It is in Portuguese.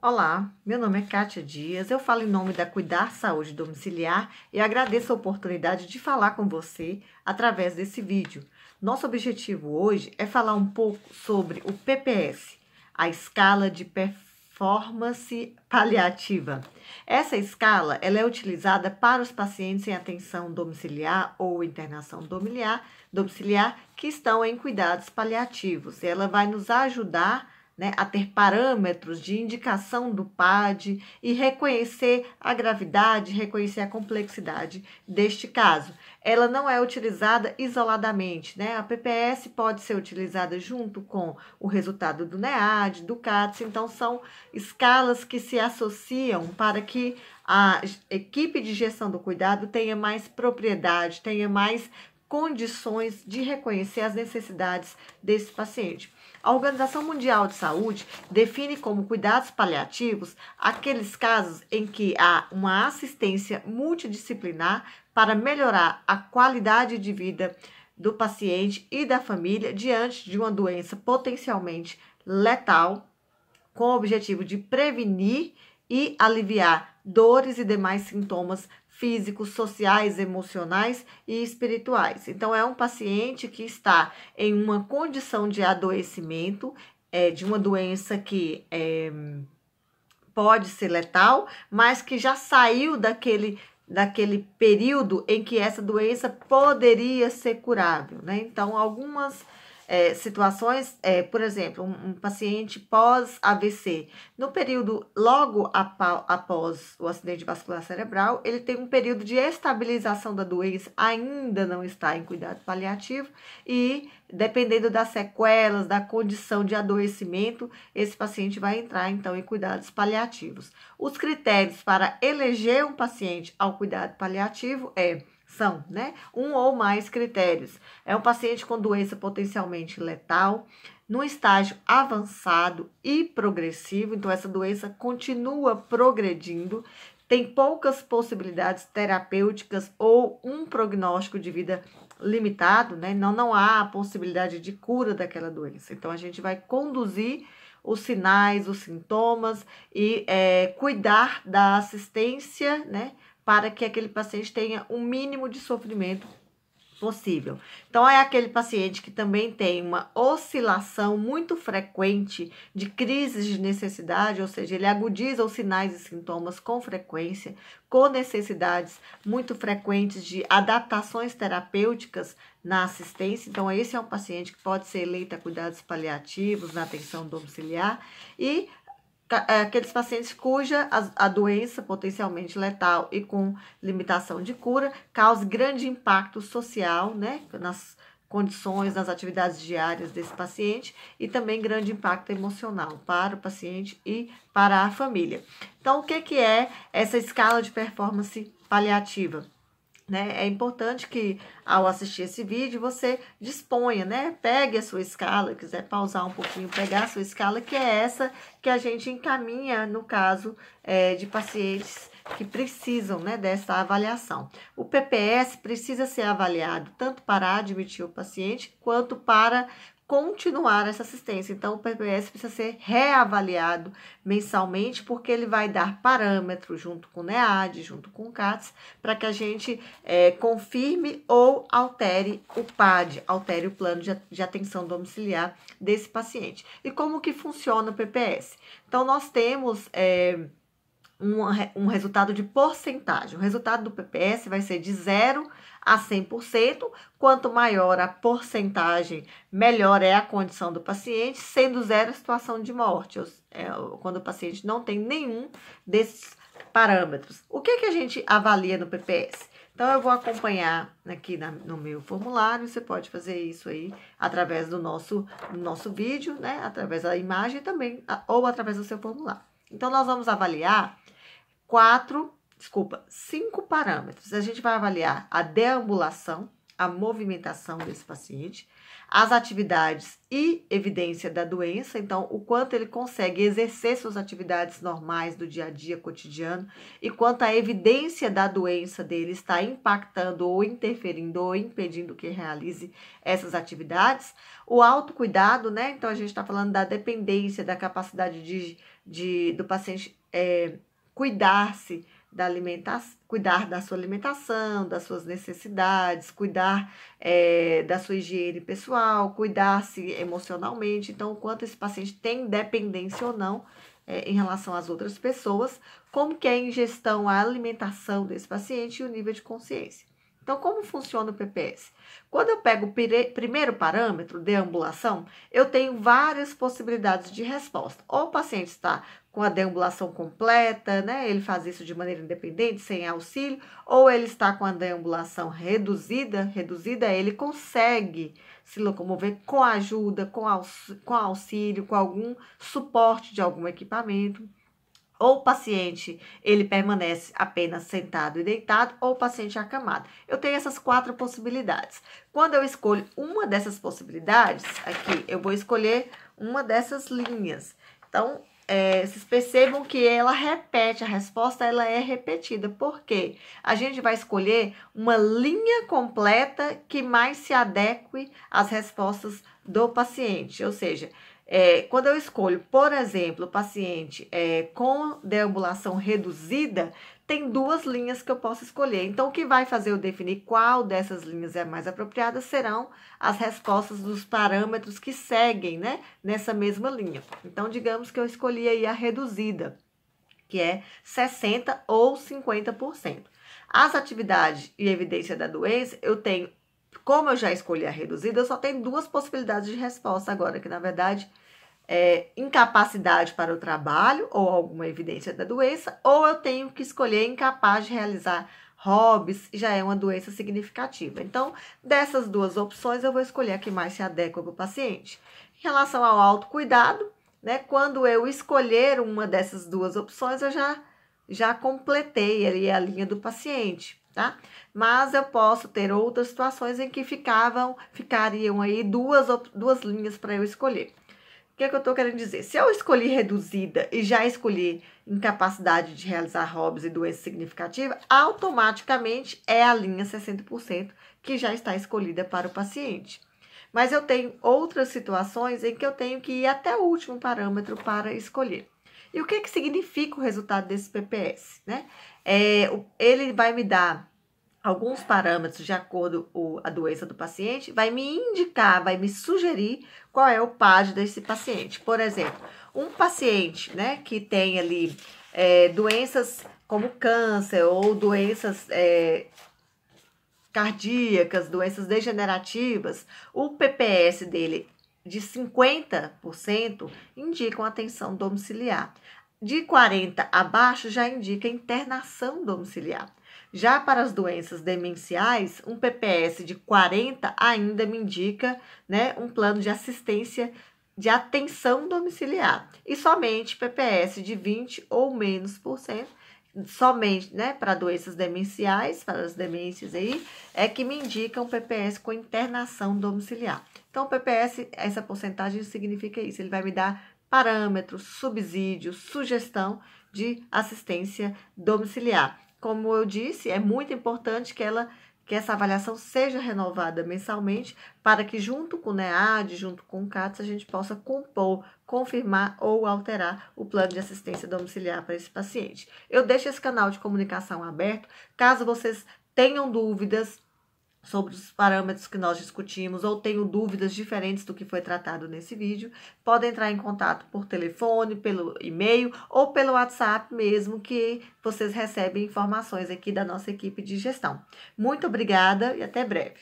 Olá, meu nome é Kátia Dias, eu falo em nome da Cuidar Saúde Domiciliar e agradeço a oportunidade de falar com você através desse vídeo. Nosso objetivo hoje é falar um pouco sobre o PPS, a escala de performance paliativa. Essa escala ela é utilizada para os pacientes em atenção domiciliar ou internação domiciliar que estão em cuidados paliativos. Ela vai nos ajudar, né, a ter parâmetros de indicação do PAD e reconhecer a gravidade, reconhecer a complexidade deste caso. Ela não é utilizada isoladamente, né? A PPS pode ser utilizada junto com o resultado do NEAD, do CADS, então são escalas que se associam para que a equipe de gestão do cuidado tenha mais propriedade, tenha mais condições de reconhecer as necessidades desse paciente. A Organização Mundial de Saúde define como cuidados paliativos aqueles casos em que há uma assistência multidisciplinar para melhorar a qualidade de vida do paciente e da família diante de uma doença potencialmente letal, com o objetivo de prevenir e aliviar dores e demais sintomas físicos, sociais, emocionais e espirituais. Então, é um paciente que está em uma condição de adoecimento, de uma doença que pode ser letal, mas que já saiu daquele período em que essa doença poderia ser curável, né? Então, algumas situações, por exemplo, um paciente pós-AVC, no período logo após o acidente vascular cerebral, ele tem um período de estabilização da doença, ainda não está em cuidado paliativo e, dependendo das sequelas, da condição de adoecimento, esse paciente vai entrar, então, em cuidados paliativos. Os critérios para eleger um paciente ao cuidado paliativo são, né, um ou mais critérios. É um paciente com doença potencialmente letal, num estágio avançado e progressivo, então essa doença continua progredindo, tem poucas possibilidades terapêuticas ou um prognóstico de vida limitado, né? Não há a possibilidade de cura daquela doença. Então a gente vai conduzir os sinais, os sintomas e cuidar da assistência, né, para que aquele paciente tenha o mínimo de sofrimento possível. Então, é aquele paciente que também tem uma oscilação muito frequente de crises de necessidade, ou seja, ele agudiza os sinais e sintomas com frequência, com necessidades muito frequentes de adaptações terapêuticas na assistência. Então, esse é um paciente que pode ser eleito a cuidados paliativos, na atenção domiciliar, e aqueles pacientes cuja a doença potencialmente letal e com limitação de cura cause grande impacto social, né, nas condições, nas atividades diárias desse paciente e também grande impacto emocional para o paciente e para a família. Então, o que é essa escala de performance paliativa? Né? É importante que, ao assistir esse vídeo, você disponha, né? Pegue a sua escala, quiser pausar um pouquinho, pegar a sua escala, que é essa que a gente encaminha no caso de pacientes que precisam, né, dessa avaliação. O PPS precisa ser avaliado tanto para admitir o paciente, quanto para continuar essa assistência. Então, o PPS precisa ser reavaliado mensalmente, porque ele vai dar parâmetros junto com o NEAD, junto com o CADS, para que a gente confirme ou altere o PAD, altere o plano de atenção domiciliar desse paciente. E como que funciona o PPS? Então, nós temos um resultado de porcentagem. O resultado do PPS vai ser de 0 a 100%. Quanto maior a porcentagem, melhor é a condição do paciente, sendo 0 a situação de morte, quando o paciente não tem nenhum desses parâmetros. O que a gente avalia no PPS? Então, eu vou acompanhar aqui no meu formulário, você pode fazer isso aí através do nosso vídeo, né? Através da imagem também, ou através do seu formulário. Então, nós vamos avaliar 5 parâmetros. A gente vai avaliar a deambulação, a movimentação desse paciente, as atividades e evidência da doença, então o quanto ele consegue exercer suas atividades normais do dia a dia cotidiano e quanto a evidência da doença dele está impactando ou interferindo ou impedindo que realize essas atividades. O autocuidado, né? Então a gente está falando da dependência, da capacidade do paciente cuidar-se da alimentação, cuidar da sua alimentação, das suas necessidades, cuidar da sua higiene pessoal, cuidar-se emocionalmente. Então, o quanto esse paciente tem dependência ou não em relação às outras pessoas, como que é a ingestão, a alimentação desse paciente e o nível de consciência. Então, como funciona o PPS? Quando eu pego o primeiro parâmetro, deambulação, eu tenho várias possibilidades de resposta. Ou o paciente está com a deambulação completa, né? Ele faz isso de maneira independente, sem auxílio, ou ele está com a deambulação reduzida, ele consegue se locomover com ajuda, com auxílio, com algum suporte de algum equipamento. Ou o paciente, ele permanece apenas sentado e deitado, ou o paciente acamado. Eu tenho essas 4 possibilidades. Quando eu escolho uma dessas possibilidades, aqui, eu vou escolher uma dessas linhas. Então, vocês percebam que ela repete, a resposta ela é repetida. Por quê? A gente vai escolher uma linha completa que mais se adeque às respostas do paciente, ou seja, quando eu escolho, por exemplo, o paciente com deambulação reduzida, tem 2 linhas que eu posso escolher. Então, o que vai fazer eu definir qual dessas linhas é mais apropriada serão as respostas dos parâmetros que seguem, né, nessa mesma linha. Então, digamos que eu escolhi aí a reduzida, que é 60% ou 50%. As atividades e evidência da doença, eu tenho, como eu já escolhi a reduzida, eu só tenho 2 possibilidades de resposta agora, que na verdade incapacidade para o trabalho ou alguma evidência da doença, ou eu tenho que escolher incapaz de realizar hobbies, já é uma doença significativa. Então, dessas 2 opções, eu vou escolher a que mais se adequa para o paciente. Em relação ao autocuidado, né, quando eu escolher uma dessas 2 opções, eu já completei ali a linha do paciente, tá? Mas eu posso ter outras situações em que ficariam aí duas linhas para eu escolher. O que é que eu estou querendo dizer? Se eu escolhi reduzida e já escolhi incapacidade de realizar hobbies e doença significativa, automaticamente é a linha 60% que já está escolhida para o paciente. Mas eu tenho outras situações em que eu tenho que ir até o último parâmetro para escolher. E o que significa o resultado desse PPS, né? Ele vai me dar alguns parâmetros de acordo com a doença do paciente, vai me indicar, vai me sugerir qual é o PAD desse paciente. Por exemplo, um paciente, né, que tem ali doenças como câncer ou doenças cardíacas, doenças degenerativas, o PPS dele de 50% indica uma atenção domiciliar. De 40 abaixo já indica internação domiciliar. Já para as doenças demenciais, um PPS de 40 ainda me indica, né, um plano de assistência de atenção domiciliar. E somente PPS de 20 ou menos por cento, somente, né, para doenças demenciais, para as demências aí, é que me indica um PPS com internação domiciliar. Então, o PPS, essa porcentagem significa isso, ele vai me dar parâmetros, subsídios, sugestão de assistência domiciliar. Como eu disse, é muito importante que essa avaliação seja renovada mensalmente para que junto com o NEAD, junto com o CATS, a gente possa compor, confirmar ou alterar o plano de assistência domiciliar para esse paciente. Eu deixo esse canal de comunicação aberto, caso vocês tenham dúvidas sobre os parâmetros que nós discutimos ou tenham dúvidas diferentes do que foi tratado nesse vídeo, podem entrar em contato por telefone, pelo e-mail ou pelo WhatsApp mesmo, que vocês recebem informações aqui da nossa equipe de gestão. Muito obrigada e até breve.